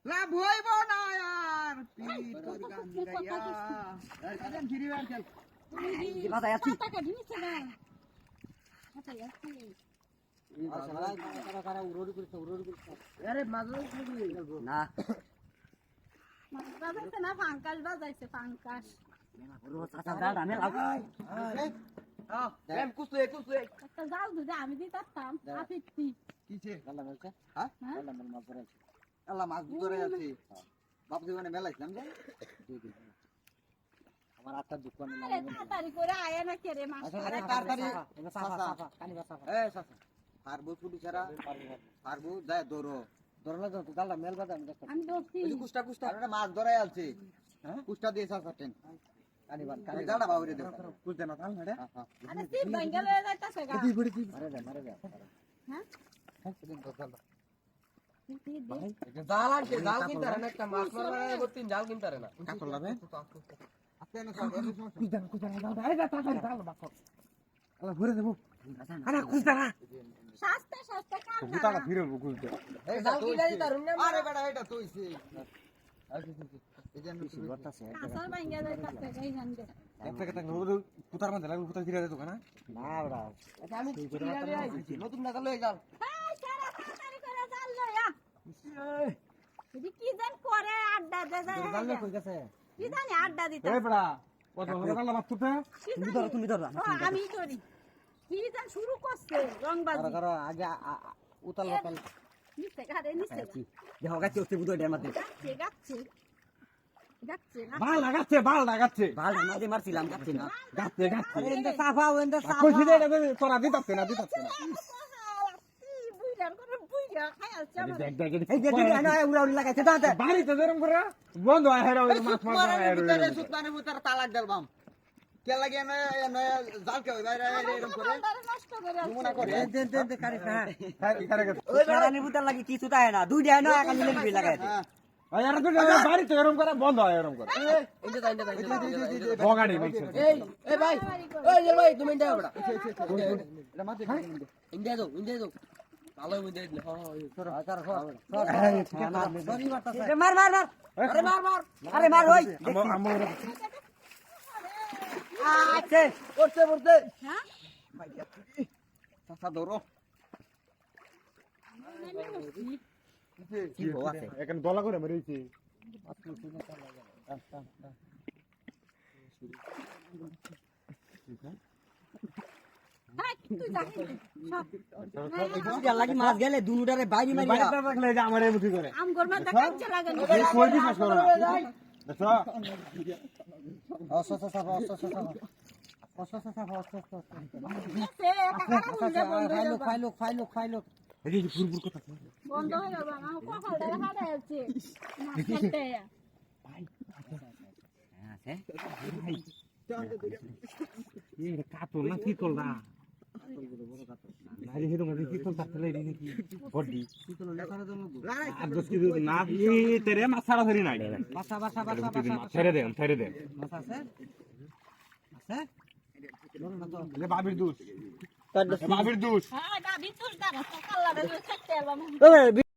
লাভ হইব না আর পিতর গান গাইয়া আরে ফিরি বার চল কি বাজায় আছি টাকা দিনিস না আচ্ছা আছি আরে মাঝে না বাজাইছে না ফাঙ্কাস বাজাইছে ফাঙ্কাস চাচা দাঁড়া আমি লাগ এম কুসু একটা যাও দুধে আমি দিতাম আফিত্তি কিছে গাল্লা বলছে হ্যাঁ গাল্লা মন মাছ ধরে আছে আল্লাহ মাছ ধরে আছে বাপ জীবনে মেলাইছিলাম যে আমার আত্মা দোকানে আরে তাড়াতাড়ি করে আয়া না কে রে মাছ আরে তাড়াতাড়ি সাফা সাফা কানি সাফা এ সাসা পারবো পুলিশ ছাড়া পারবো যায় ধরো ধরলে তো গাল্লা মেল বাজা আমি দেখতে আমি দোস্তি ওই যে কুষ্টা আরে মাছ ধরে আছে হ্যাঁ কুষ্টা দিয়ে সাসা টেন কানি বান কানি দাঁড়া বাবুরে দে কুষ্টা না তাল না আরে তুই বাঙ্গাল হয়ে যাইতাছে গা মারে দে হ্যাঁ জাল আনছে জাল কিনতে পারে না একটা মাছ মারবার আগে তিন জাল কিনতে পারে না কাটল লাবে আপনি না সব আল্লাহ ভরে দেব আরে কুষ্টা না সস্তা সস্তা কাম না বুতাটা ফিরে কুষ্টা এই জাল কিনা দিতে পারুন না আরে বেটা এটা তুইছে এই যে কিছু করতেছে আসল বাঙ্গাল যাইতাছে গাই জানবে একটা পুতার মধ্যে লাগবে পুতার ফিরে দে দোকান না ওরা আচ্ছা আমি কিনা দিয়ে আইছি নতুন টাকা লই জাল হ্যাঁ সারা তাড়াতাড়ি করে চাল লয়া যদি কি জান করে আড্ডা দে যায় গাল্লা কই গেছে কি জানি আড্ডা দিতে এই বড়া কত বড় গাল্লা মাছ তুতে তুমি ধর আমি করি কি জান শুরু করছে রংবাজি করো আগে উতাল উতাল নিচে গাড়ে নিচে দেখো গাছে উঠতে বুঝো এর মধ্যে গাচ্ছে গাচ্ছে বাল লাগাচ্ছে ভাল মাঝে মারছিলাম গাছে না গাচ্ছে আরে এন্ড সাফা ওন্ড সাফা কইছি দে তোরা দিতাছে না বুইড়ার করে বুইড়া খাইছে আমার দেখ এই যে না উড়া উড়ি লাগাইছে দাঁতে বাড়িতে যেরকম করে বন্ধ হয় হেরা মাছ মাছ ভিতরে সুতমানে ভিতরে তালাক দিলাম কে লাগে না জাল কে বাইরে এরকম করে তারে নষ্ট করে নমুনা করে দে কারে হ্যাঁ খারে ওই সারানি বুতার লাগি কিছু তাই না দুই দেয় না একা মিলে লাগাইছে আয় আর তো বাড়িতে এরকম করে বন্ধ হয় এরকম করে ইন্দে দা বগাড়ি বলছে এই ভাই ওই যে ভাই তুমি ইন্দে বড়া এটা মাঝে ইন্দে দাও ভালো ইন্দে দিলে মার আরে মার ওই আচ্ছা পড়তে হ্যাঁ চাচা ধরো কি হো আছে এখানে দলা করে মেরেছি হ্যাঁ তুই জানিস এটা লাগি মাছ গেলে দুনুডারে বাইরে মারি বাড়িতে রাখলে যে আমার এমনি করে আম গরমা দেখাচ্ছে লাগে না কই বিশ্বাস করো না দেখো সে কাকা মুজে বন্ধ হয়ে যাবে খাইলো এই যে ফুরফুর কথা বন্ধ হয়ে যাবে আমার কপালটা হাড়ে আছে মাছতে আছে এই কাতল না কি করলা নারী হেদো মধ্যে কি করতে চলে রে নাকি বডি আর দস কি না এই তেরে মাছারা ধরি নাই বাসা ছেড়ে দে মাছ আছে এ বাবির দুষ হ্যাঁ গাবি তুলতা না সকাল লাগে থাকতে